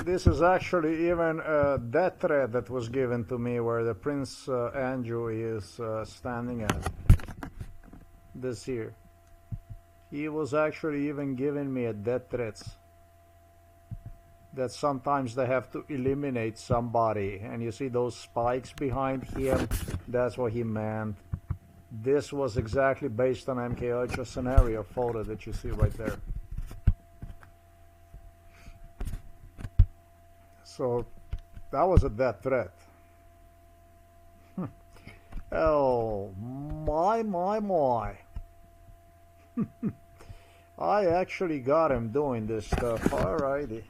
This is actually even a death threat that was given to me where the Prince Andrew is standing at. This here. He was actually even giving me a death threats. That sometimes they have to eliminate somebody. And you see those spikes behind him? That's what he meant. This was exactly based on MKUltra scenario photo that you see right there. So that was a death threat. Oh, my. I actually got him doing this stuff. Alrighty.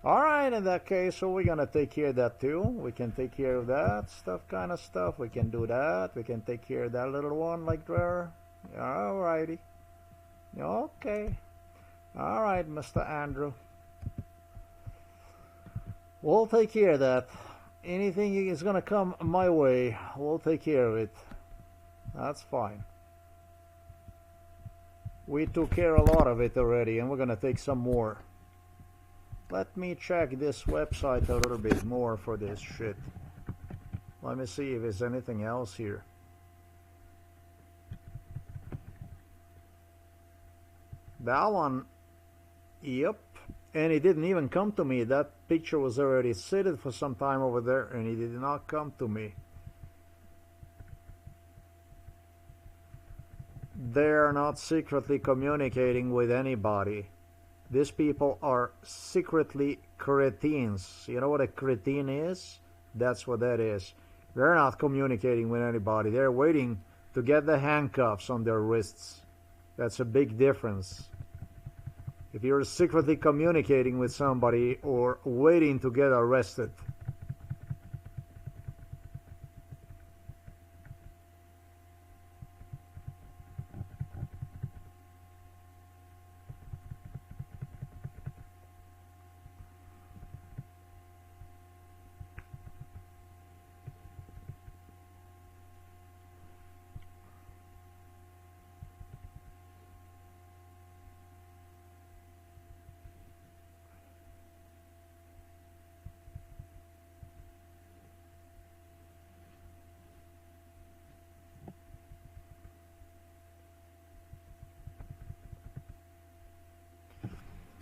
Alright, in that case, so we're gonna take care of that too. We can take care of that kind of stuff. We can do that. We can take care of that little one like there. Alrighty. Okay. Alright, Mr. Andrew. We'll take care of that. Anything is gonna come my way, we'll take care of it. That's fine. We took care of a lot of it already, and we're gonna take some more. Let me check this website a little bit more for this shit. Let me see if there's anything else here. That one, yep. And it didn't even come to me. That picture was already sitting for some time over there, and it did not come to me. They're not secretly communicating with anybody. These people are secretly cretins. You know what a cretin is? That's what that is. They're not communicating with anybody. They're waiting to get the handcuffs on their wrists. That's a big difference. If you're secretly communicating with somebody or waiting to get arrested,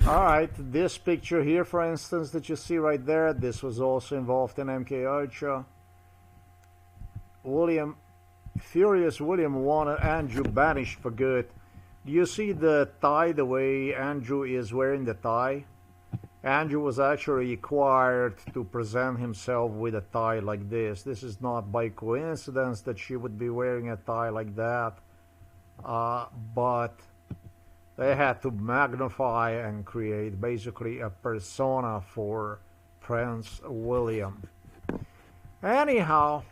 alright, this picture here, for instance, that you see right there, this was also involved in MKUltra. Furious William wanted Andrew banished for good. Do you see the tie, the way Andrew is wearing the tie? Andrew was actually required to present himself with a tie like this. This is not by coincidence that she would be wearing a tie like that. But they had to magnify and create basically a persona for Prince William. Anyhow,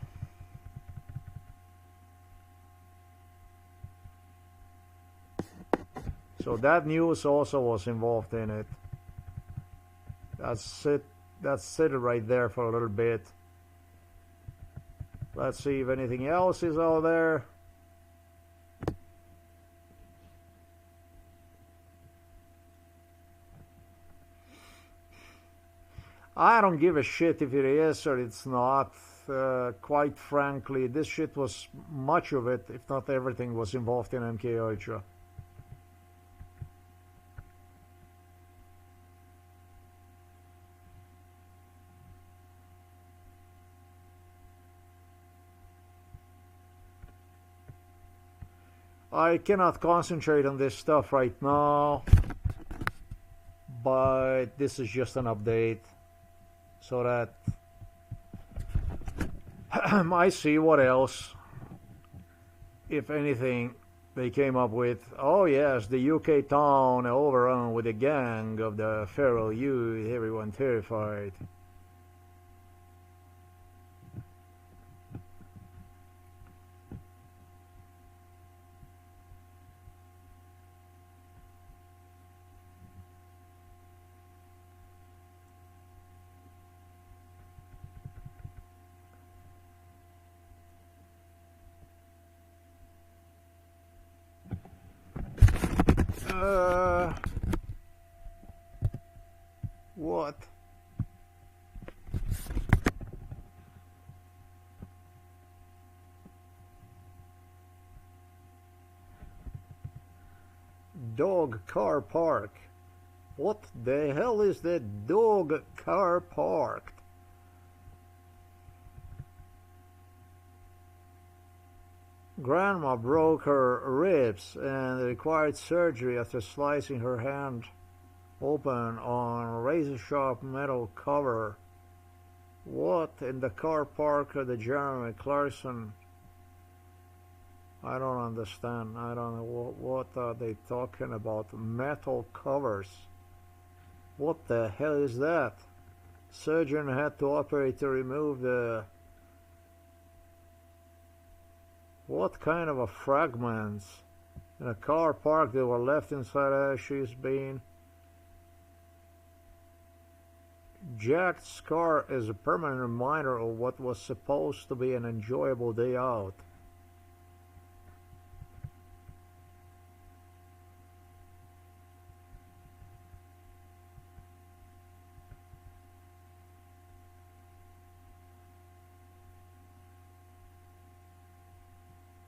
so that news also was involved in it. That's it. That's it right there for a little bit. Let's see if anything else is out there. I don't give a shit if it is or it's not. Quite frankly, this shit was, much of it, if not everything, was involved in MKUltra. I cannot concentrate on this stuff right now, but this is just an update so that I see what else, if anything, they came up with. Oh yes, the UK town overrun with a gang of the feral youth, everyone terrified. What? Dog car park. What the hell is that dog car parked? Grandma broke her ribs and required surgery after slicing her hand open on a razor-sharp metal cover. What in the car park of the Jeremy Clarkson? I don't understand. I don't know what are they talking about. Metal covers. What the hell is that? Surgeon had to operate to remove the... What kind of a fragments? In a car park they were left inside ashes being... Jacked scar is a permanent reminder of what was supposed to be an enjoyable day out.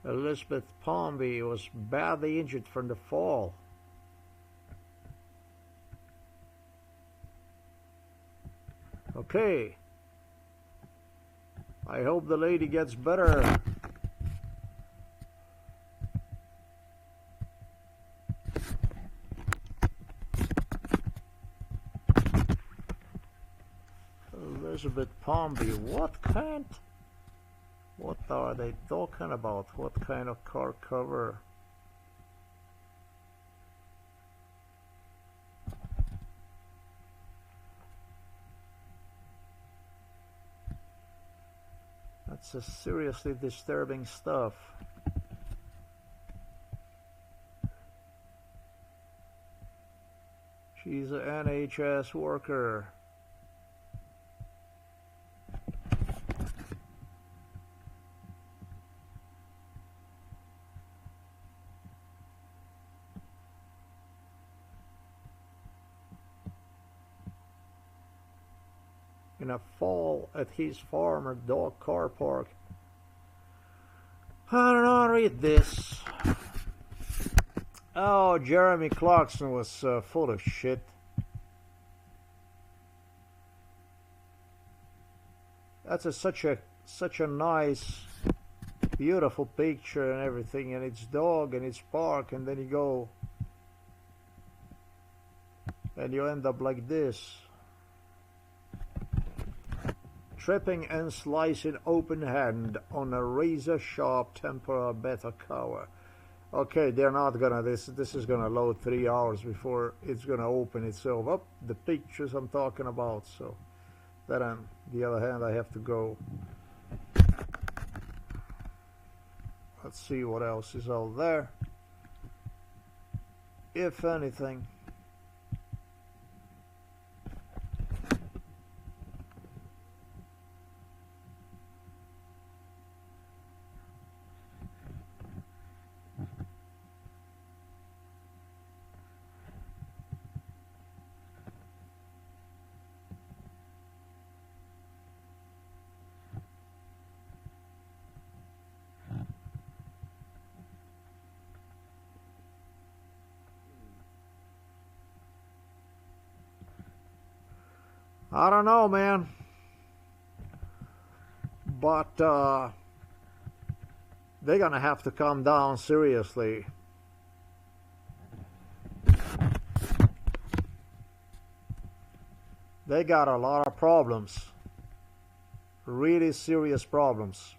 Elizabeth Palmby was badly injured from the fall. Okay. I hope the lady gets better. Elizabeth Palmby, what kind? What are they talking about? What kind of car cover? That's a seriously disturbing stuff. She's an NHS worker. In a fall at his farmer dog car park. I don't know, read this. Oh, Jeremy Clarkson was full of shit. That's such a nice, beautiful picture and everything, and it's dog and it's park, and then you go and you end up like this. Tripping and slicing open hand on a razor-sharp tempera beta cover. Okay, they're not gonna, this is gonna load 3 hours before it's gonna open itself up. The pictures I'm talking about, so then on the other hand I have to go. Let's see what else is out there, if anything. I don't know, man, but they're gonna have to calm down seriously. They got a lot of problems, really serious problems.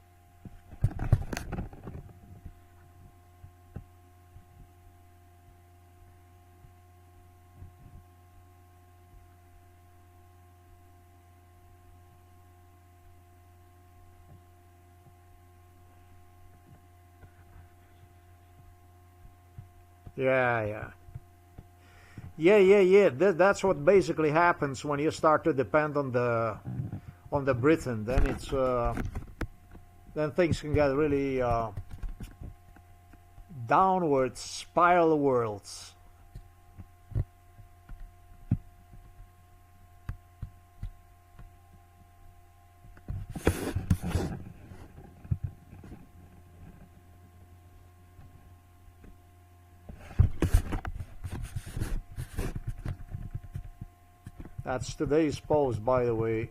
Yeah. That's what basically happens when you start to depend on the Britain. Then it's then things can get really downwards, spiral worlds. That's today's post, by the way.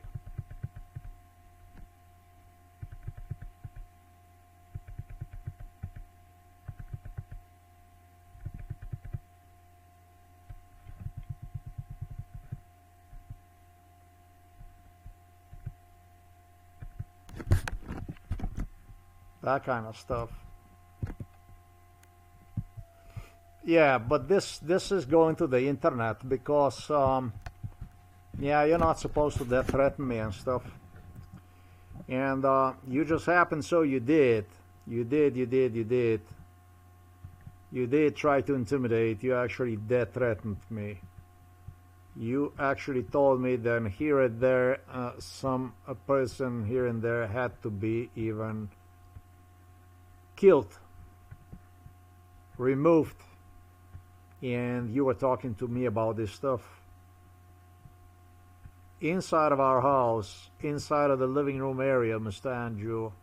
That kind of stuff. Yeah, but this is going to the internet because yeah, you're not supposed to death threaten me and stuff. And you just happened, so you did. You did try to intimidate. You actually death threatened me. You actually told me that here and there, a person here and there had to be even killed, removed, and you were talking to me about this stuff inside of our house, inside of the living room area, Mr. Andrew,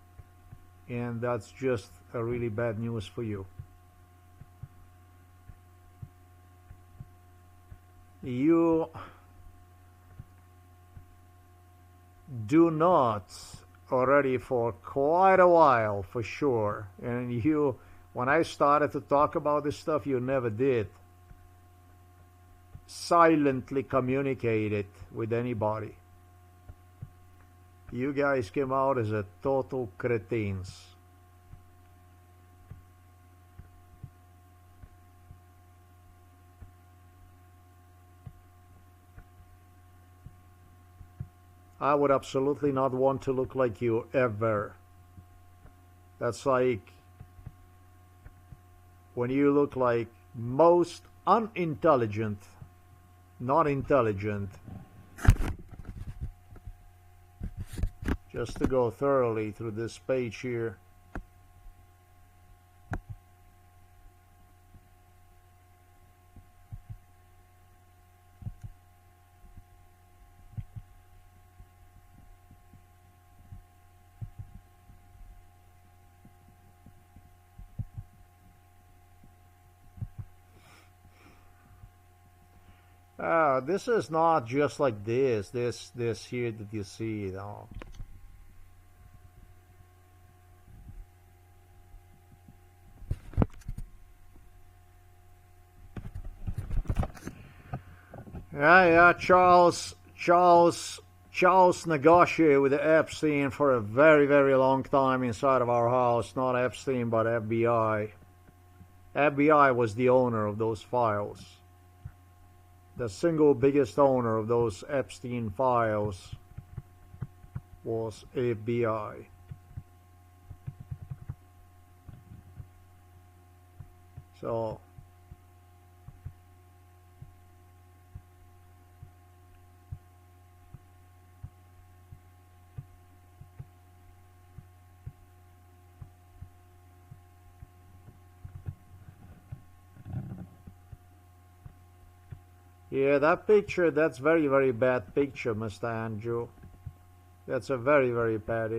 and that's just a really bad news for you. You do not already for quite a while, for sure, and you, when I started to talk about this stuff, you never did silently communicate it with anybody. You guys came out as a total cretins. I would absolutely not want to look like you ever. That's like when you look like most unintelligent, not intelligent. Just to go thoroughly through this page here. This is not just like this here that you see, you know. Yeah, Charles negotiated with Epstein for a very, very long time inside of our house. Not Epstein, but FBI. FBI was the owner of those files. The single biggest owner of those Epstein files was FBI. So yeah, that picture, that's very, very bad picture, Mr. Andrew. That's a very, very bad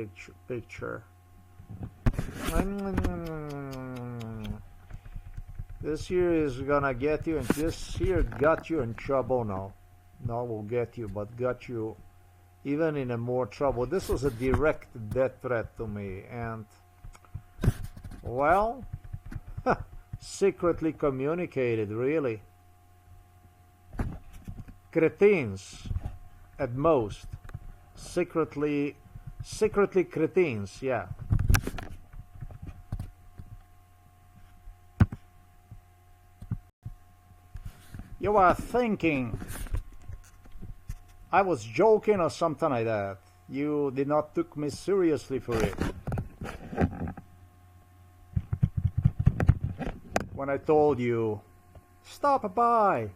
picture. This here is gonna get you, and this here got you in trouble now. No, will get you, but got you even in a more trouble. This was a direct death threat to me, and well, secretly communicated, really. Cretins, at most. Secretly cretins, yeah. You are thinking I was joking or something like that. You did not took me seriously for it. When I told you, stop by,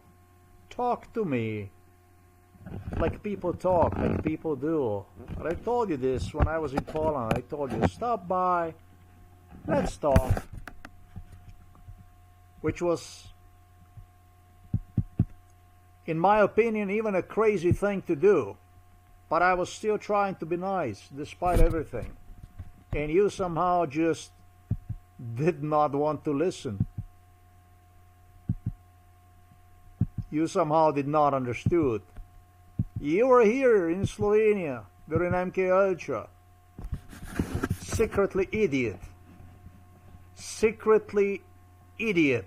talk to me, like people talk, like people do. But I told you this when I was in Poland. I told you, stop by, let's talk. Which was, in my opinion, even a crazy thing to do. But I was still trying to be nice, despite everything. And you somehow just did not want to listen. You somehow did not understood. You were here in Slovenia during MK Ultra. Secretly idiot. Secretly idiot.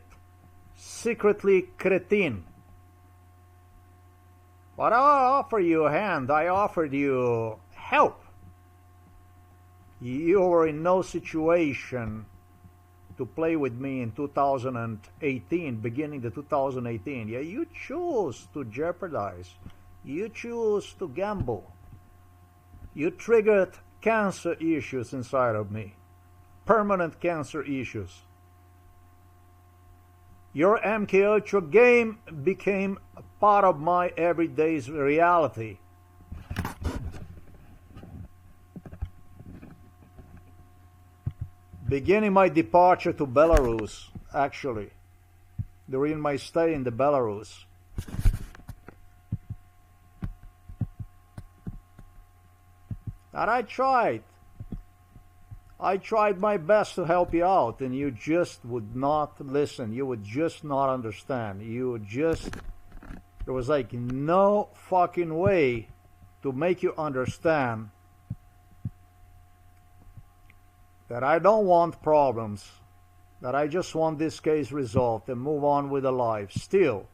Secretly cretin. But I offer you a hand. I offered you help. You were in no situation to play with me in 2018, beginning the 2018. Yeah, you chose to jeopardize. You chose to gamble. You triggered cancer issues inside of me. Permanent cancer issues. Your MK Ultra game became a part of my everyday's reality. Beginning my departure to Belarus, actually, during my stay in the Belarus. And I tried my best to help you out, and you just would not listen. You would just not understand. There was like no fucking way to make you understand that I don't want problems, that I just want this case resolved and move on with a life. Still,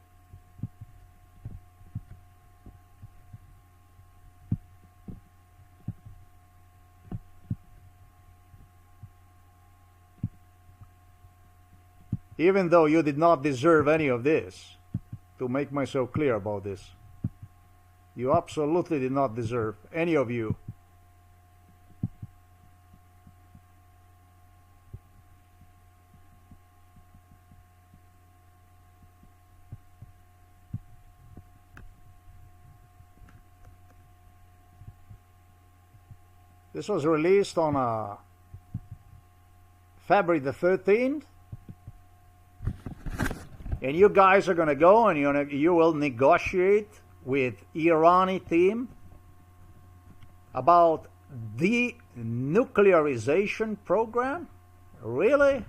even though you did not deserve any of this, to make myself clear about this, you absolutely did not deserve, any of you. This was released on February the 13th. And you guys are going to go and you will negotiate with Irani team about the nuclearization program? Really?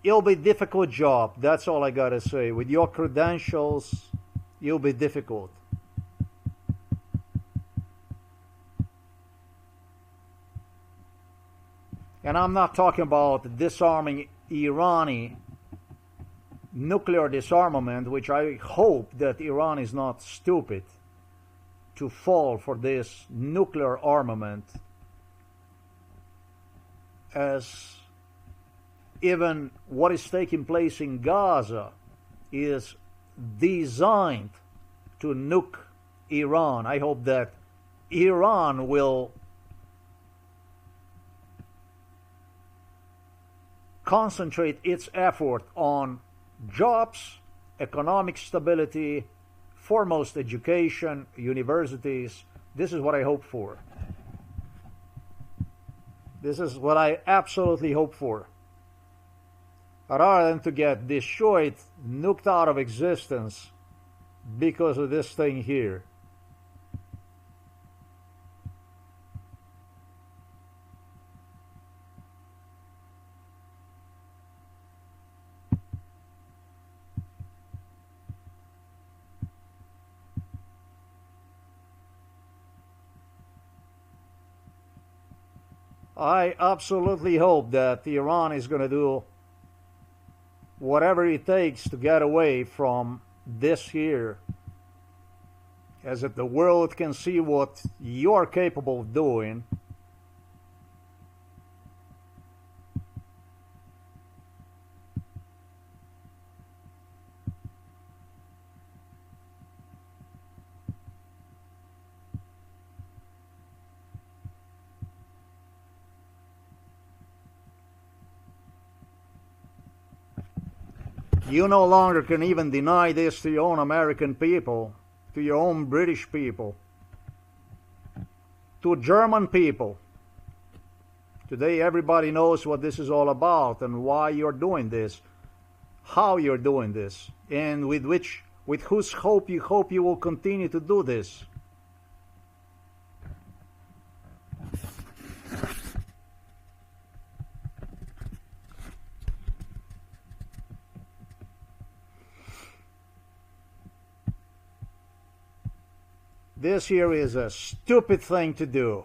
It'll be a difficult job. That's all I gotta say. With your credentials, you'll be difficult. And I'm not talking about disarming Irani nuclear disarmament, which I hope that Iran is not stupid to fall for this nuclear armament, as even what is taking place in Gaza is designed to nuke Iran. I hope that Iran will concentrate its effort on jobs, economic stability, foremost education, universities. This is what I hope for. This is what I absolutely hope for. Rather than to get destroyed, nuked out of existence because of this thing here. I absolutely hope that Iran is going to do whatever it takes to get away from this here, as if the world can see what you're capable of doing. You no longer can even deny this to your own American people, to your own British people, to German people. Today everybody knows what this is all about and why you're doing this, how you're doing this, and with whose hope you will continue to do this. This here is a stupid thing to do.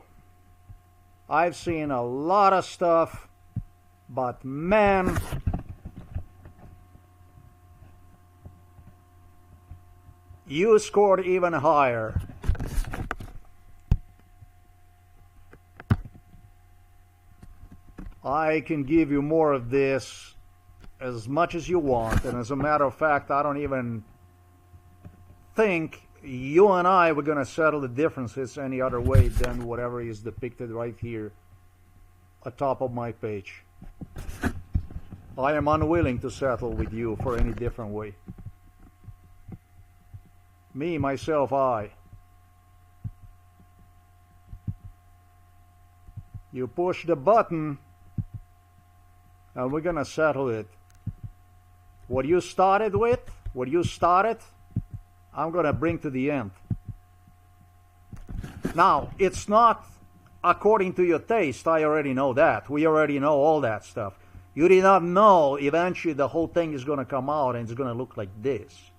I've seen a lot of stuff, but man, you scored even higher. I can give you more of this as much as you want, and as a matter of fact, I don't even think you and I were going to settle the differences any other way than whatever is depicted right here atop of my page. I am unwilling to settle with you for any different way. Me, myself, I. You push the button and we're gonna settle it. What you started with, I'm gonna bring to the end. Now, it's not according to your taste. I already know that. We already know all that stuff. You did not know eventually the whole thing is gonna come out and it's gonna look like this.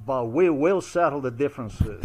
But we will settle the differences.